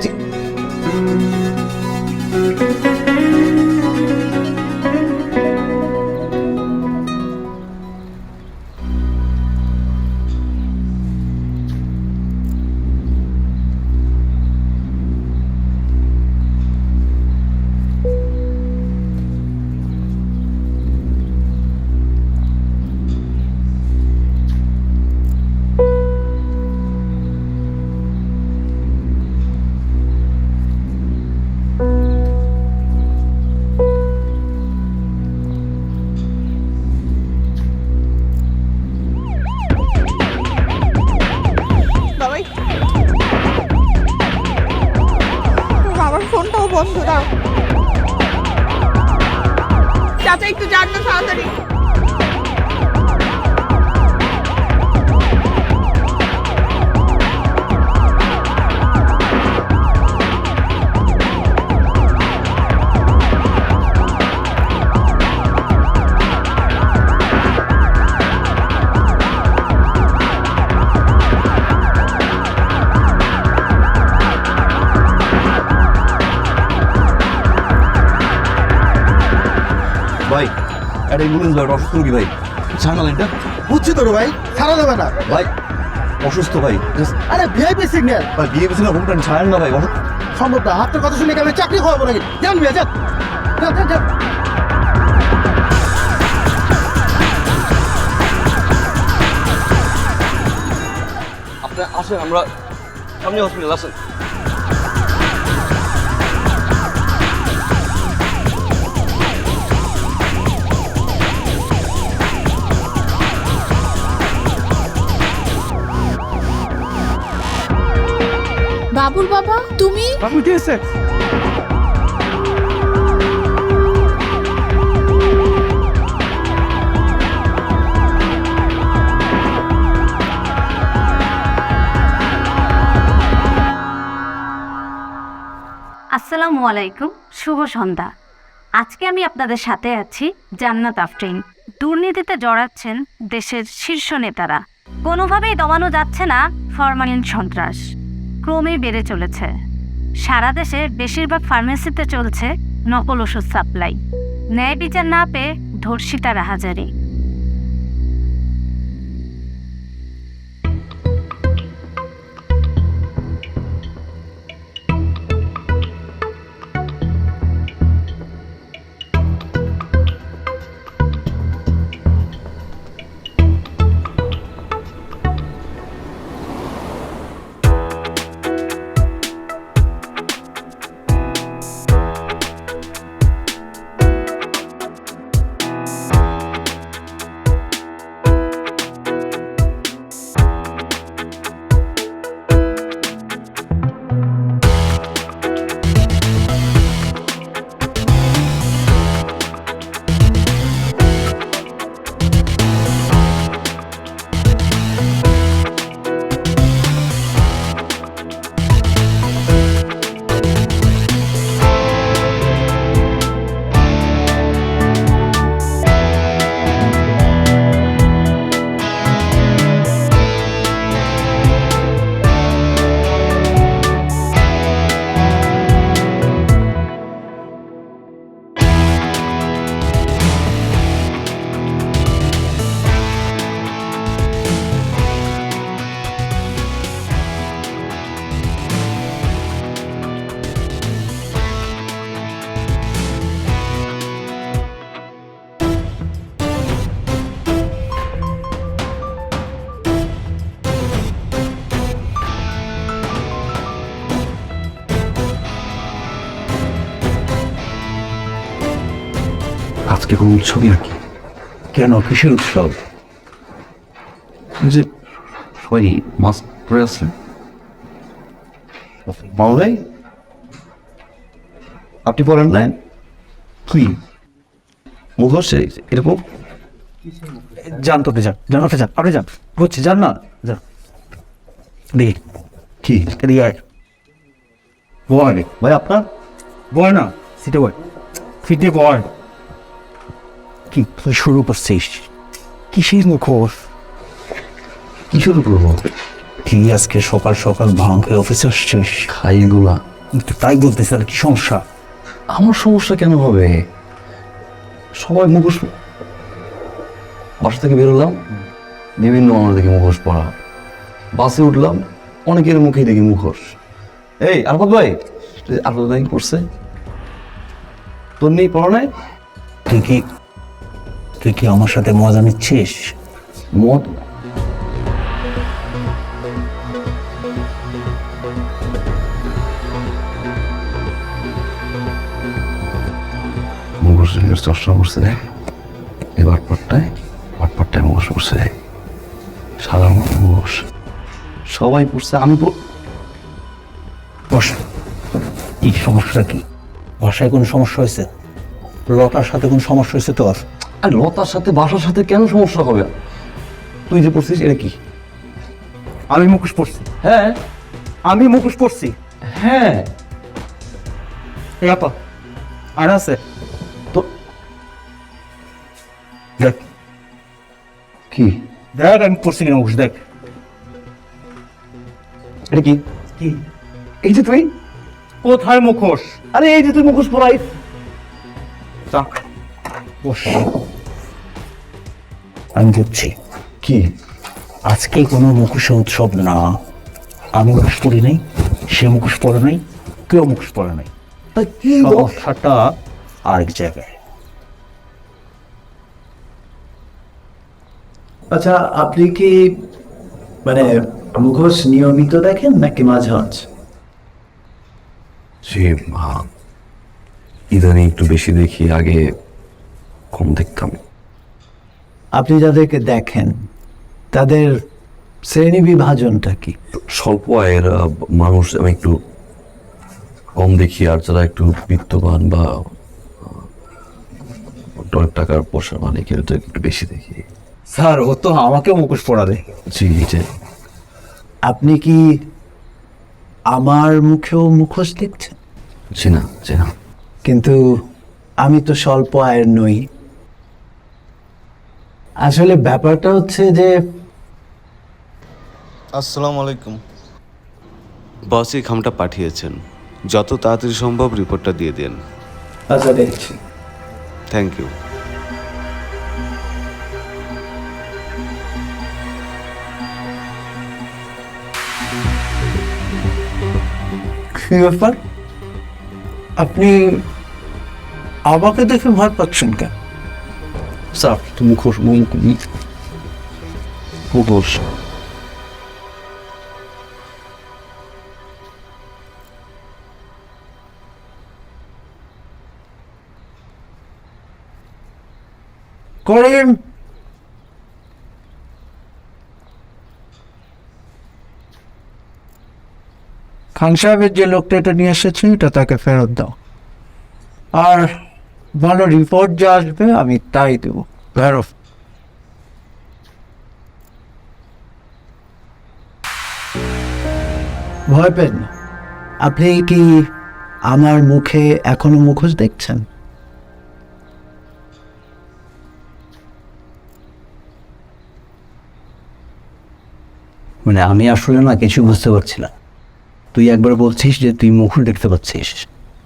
আমার ফোনটাও বন্ধ, দাও চাচা একটু যান না তাড়াতাড়ি। ভাই একটা অ্যাম্বুলেন্স ভাই, অসুস্থ রোগী ভাই, ছাড় না লাইনটা। বুঝছি তো রে ভাই, ছাড়া দেবে না ভাই অসুস্থ ভাই, আরে ভিআইপি সিগন্যাল ভাই বিয়ে পেছনে হোমটা ছাড়েন না ভাই। সম্ভব না, হাতের কথা শুনে আমি চাকরি খাওয়াবো নাকি? যান ভাইয়া যান, যান যান যান। আপনি আসেন, আমরা সামনে হসপিটাল আসেন। বাবুল বাবা, তুমি? বাবু কি হয়েছে? আসসালামু আলাইকুম, শুভ সন্ধ্যা। আজকে আমি আপনাদের সাথে আছি জান্নাত আফরিন। দুর্নীতিতে জড়াচ্ছেন দেশের শীর্ষ নেতারা, কোনোভাবেই দমানো যাচ্ছে না ফরমালিন সন্ত্রাস, ক্রমেই বেড়ে চলেছে। সারা দেশে বেশিরভাগ ফার্মেসিতে চলছে নকল ওষুধ সাপ্লাই, ন্যায় বিচার না পেয়ে ধর্ষিতা রাহাজারি। আজকে কোনো উৎসবই নাকি? কেন, কিসের উৎসব? যে সবাই মাস্ক পরে আছে। মামলাই, আপনি পড়েন না? কি মুখোশ এরকম? যান তো, যান যান, আপনি যান, আপনি যান, বুঝছি, যান না, যান। দেখি কি এদিকে আয়। বয় ভাই, আপনার বয় না, সিটে বয়, সিটে বয়। কি তুই শুরু করছিস? কিসের মুখোশ? কি শুরু করবো? কি আজকে সকাল সকাল ভাঙ খেয়ে অফিসে আসছিস? খাই এগুলা। তাই বলতেছে, আর কি সমস্যা? আমার সমস্যা কেন হবে? সবাই মুখোশ, বাসা থেকে বেরোলাম বিভিন্ন মানুষ দেখি মুখোশ পরা, বাসে উঠলাম অনেকের মুখেই দেখি মুখোশ। এই আরফাত ভাই, আরফাত ভাই পড়ছে, তোর নেই পড়া নাই? তুই কি আমার সাথে মজা নিচ্ছিস? মদ? মুখোশ চশমা পড়ছে রে, এই বাটপাটটায় মুখোশ পড়ছে, সাদা মুখোশ সবাই পড়ছে, আমি বস। কি সমস্যা? কি ভাষায় কোনো সমস্যা হয়েছে? লতার সাথে কোনো সমস্যা হয়েছে তোর? আর লতার সাথে বাসার সাথে কেন সমস্যা হবে? তুই যে পড়ছিস এটা কি? আমি মুখোশ পড়ছি? হ্যাঁ আমি মুখোশ পড়ছি। হ্যাঁ। আর আছে তো দেখ, কি দেখ আমি পড়ছি কিনা মুখোশ, দেখ। এটা কি? কি? এই যে তুই, কোথায় মুখোশ? আরে এই যে তুই মুখোশ পরাই। বস। আমি বুঝছি কি আজকে কোনো মুখোশ উৎসব না। আমি মুখোশ পড়ি নাই, সে মুখোশ পরে নাই, কেউ মুখোশ পরে নাই। সমস্যাটা আরেক জায়গায়। আচ্ছা, আপনি কি মানে মুখোশ নিয়মিত দেখেন নাকি মাঝে মাঝে? সে ইদানিং একটু বেশি দেখি, আগে কম দেখতাম। আপনি যাদেরকে দেখেন তাদের শ্রেণী বিভাজনটা কি? স্বল্প আয়ের মানুষ আমি একটু কম দেখি, আর যারা একটু বিত্তবান বা অনেক টাকার পয়সা মালিক এর একটু বেশি দেখি। স্যার, ও তো আমাকে মুখোশ পরা দেয়। জি জি। আপনি কি আমার মুখেও মুখোশ দেখছেন? জি না, জি না। কিন্তু আমি তো স্বল্প আয়ের নই। আসলে ব্যাপারটা হচ্ছে যে, আসসালামু আলাইকুম। বস এই খামটা পাঠিয়েছেন, যত তাড়াতাড়ি সম্ভব রিপোর্টটা দিয়ে দিন। আচ্ছা দেখছি। Thank you. কি ব্যাপার, আপনি আমাকে দেখে ভয় পাচ্ছেন কেন? স্যার তুমি মুখোশ মুখোশ করিম, খান সাহেবের যে লোকটা এটা নিয়ে এসেছে এটা তাকে ফেরত দাও, আর ভালো রিপোর্ট যা আসবে আমি তাই দেবো। ফেরত। ভয় পেন না। আপনি কি আমার মুখে এখনো মুখোশ দেখছেন? মানে আমি আসলে না কিছু বুঝতে পারছি না। তুই একবার বলছিস যে তুই মুখোশ দেখতে পাচ্ছিস,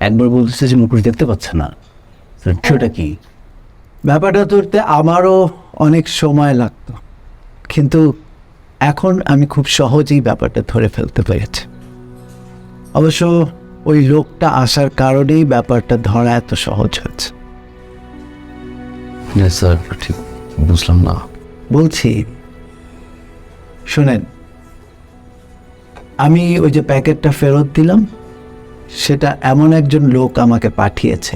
একবার বলছিস যে মুখোশ দেখতে পাচ্ছে না, সেটা কি? ব্যাপারটা ধরতে আমারও অনেক সময় লাগতো, কিন্তু এখন আমি খুব সহজেই ব্যাপারটা ধরে ফেলতে পেরেছি। অবশ্য ওই লোকটা আসার কারণেই ব্যাপারটা ধরা এত সহজ হচ্ছে। স্যার ঠিক বুঝলাম না। বলছি, শোনেন, আমি ওই যে প্যাকেটটা ফেরত দিলাম, সেটা এমন একজন লোক আমাকে পাঠিয়েছে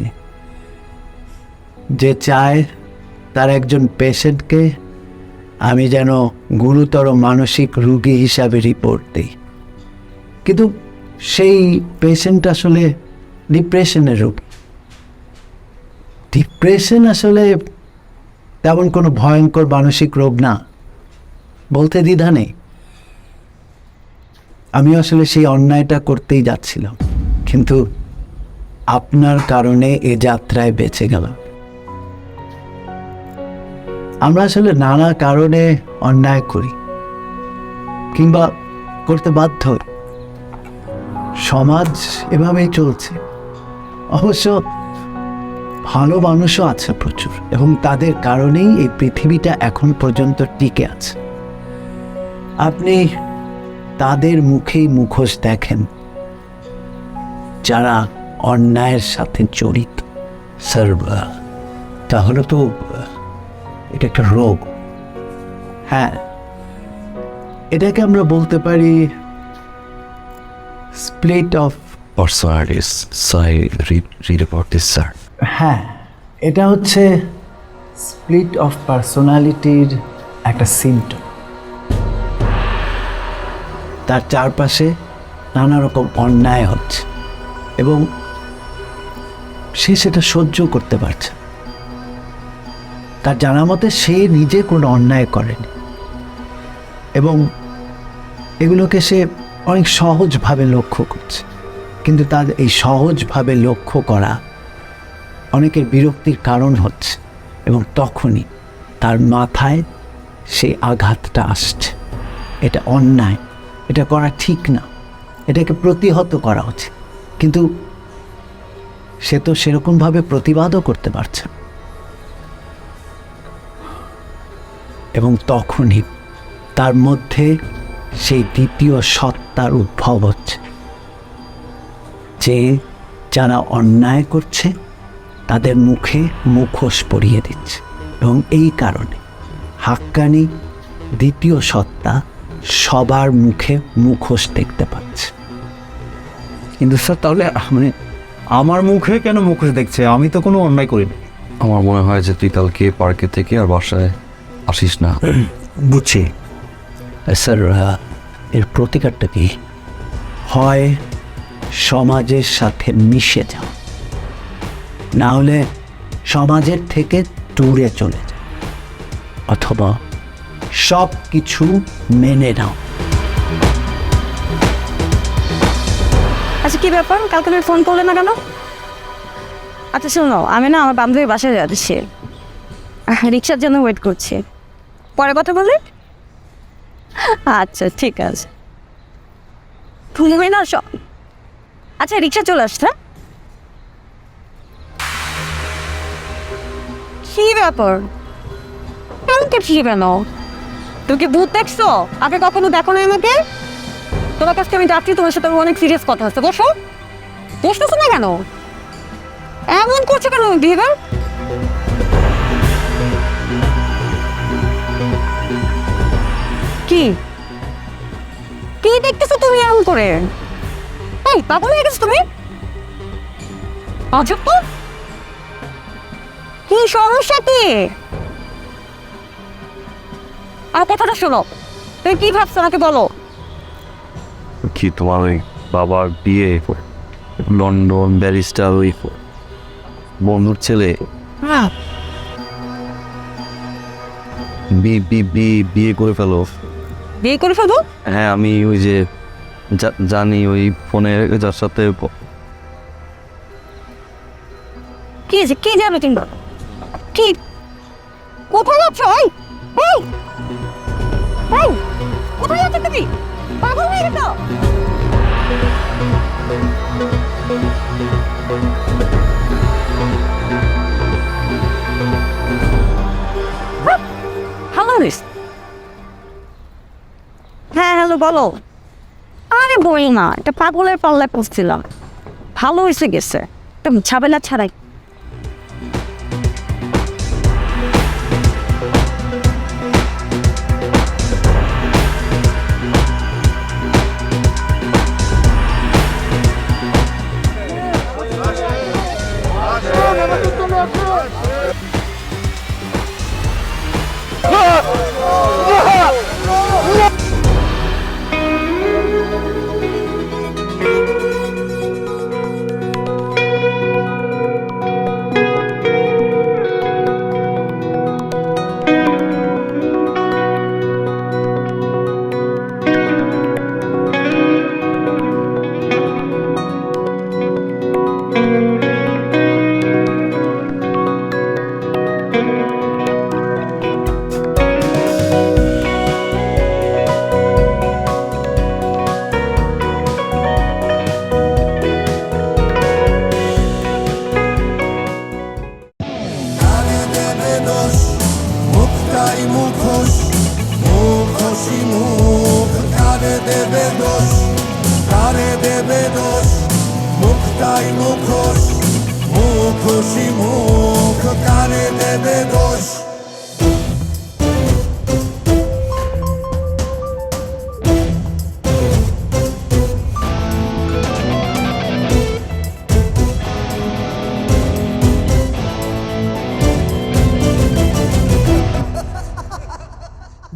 যে চায় তার একজন পেশেন্টকে আমি যেন গুরুতর মানসিক রোগী হিসাবে রিপোর্ট দিই, কিন্তু সেই পেশেন্ট আসলে ডিপ্রেশনের রোগী। ডিপ্রেশন আসলে তেমন কোনো ভয়ঙ্কর মানসিক রোগ না, বলতে দ্বিধা নেই। আমি আসলে সেই অন্যায়টা করতেই যাচ্ছিলাম, কিন্তু আপনার কারণে এ যাত্রায় বেঁচে গেলাম। আমরা আসলে নানা কারণে অন্যায় করি কিংবা করতে বাধ্য হই। সমাজ এভাবেই চলছে। অবশ্য ভালো মানুষও আছে প্রচুর, এবং তাদের কারণেই এই পৃথিবীটা এখন পর্যন্ত টিকে আছে। আপনি তাদের মুখেই মুখোশ দেখেন যারা অন্যায়ের সাথে জড়িত। স্যার, তাহলে তো এটা একটা রোগ। হ্যাঁ, এটাকে আমরা বলতে পারি split of personalities. Sai read about this sir. হ্যাঁ, এটা হচ্ছে স্প্লিট অফ পার্সোনালিটির একটা সিমটম। তার চারপাশে নানা রকম অন্যায় হচ্ছে এবং সে সেটা সহ্য করতে পারছে। তার জানা মতে সে নিজে কোনো অন্যায় করেনি এবং এগুলোকে সে অনেক সহজভাবে লক্ষ্য করছে, কিন্তু তার এই সহজভাবে লক্ষ্য করা অনেকের বিরক্তির কারণ হচ্ছে, এবং তখনই তার মাথায় সেই আঘাতটা আসছে। এটা অন্যায়, এটা করা ঠিক না, এটাকে প্রতিহত করা উচিত, কিন্তু সে তো সেরকমভাবে প্রতিবাদও করতে পারছে না। এবং তখনই তার মধ্যে সেই দ্বিতীয় সত্তার উদ্ভব হচ্ছে, যে যারা অন্যায় করছে তাদের মুখে মুখোশ পরিয়ে দিচ্ছে, এবং এই কারণে হাক্কানি দ্বিতীয় সত্তা সবার মুখে মুখোশ দেখতে পাচ্ছে। কিন্তু স্যার, তাহলে মানে আমার মুখে কেন মুখোশ দেখছে? আমি তো কোনো অন্যায় করিনি। আমার মনে হয় যে তুই কালকে পার্কে থেকে আর বাসায় আসিস না। বুঝছি স্যার, এর প্রতিকারটা কি? হয় সমাজের সাথে মিশে যাও, না হলে সমাজের থেকে দূরে চলে যাও, অথবা সব কিছু মেনে নাও। আচ্ছা, কি ব্যাপার? কালকে তুমি ফোন করলে না কেন? আচ্ছা শোনো, আমি না আমার বান্ধবীর বাসায় যাচ্ছি, রিক্সার জন্য ওয়েট করছি। পরে কথা বলি। আচ্ছা ঠিক আছে। তুমি না আচ্ছা, রিক্সা চলে আসছে। কি ব্যাপার? কেমন কেটছি কেন? তুমি কি ভূত দেখছো? আগে কখনো দেখো না আমাকে? তোমার কাছে আমি যাচ্ছি, তোমার সাথে অনেক সিরিয়াস কথা আছে। বসো। বসতেছো না কেন? এমন করছো কেন বিহেভিয়ার? কি কি দেখতেছো তুমি এমন করে? এই পাগল হয়ে গেছো তুমি? আজব তো। কি সমস্যা কি? আর কথাটা শোনো, তুমি কি ভাবছো আমাকে বলো। কি তোমার ওই বাবার বিয়ে, লন্ডন ব্যারিস্টার ওই বন্ধুর ছেলে বিয়ে করে ফেলো? বিয়ে করে ফেলবো? হ্যাঁ, আমি ওই যে জানি ওই ফোনে যার সাথে। কি যে কি জানো তুমি? কি কোথায় যাচ্ছ? এই এই এই কোথায় যাচ্ছ তুমি? পাগল হয়ে গেছো? Hello miss. হ্যাঁ হ্যালো, বলো। আরে বই না, এটা পাগলের পাল্লায় পড়ছিলাম। ভালো হয়েছে গেছে, একদম ঝামেলা ছাড়াই। কারে দেবে দোষ, কারে দেবে দোষ, মুখটাই মুখোশ, মুখোশী মুখ, কারে দেবে দোষ।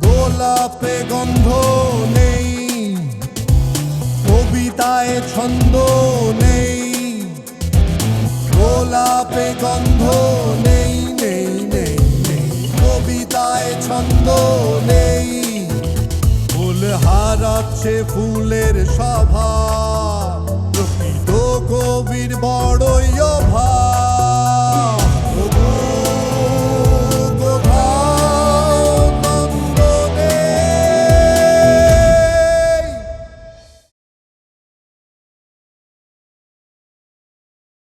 গোলাপে গন্ধ নেই, কবিতায় ছন্দ নেই, গোলাপে গন্ধ নেই, নেই নেই নেই, কবিতায় ছন্দ নেই, ফুল হারাচ্ছে ফুলের স্বভাব, প্রকৃত কবির বড়ই অভাব।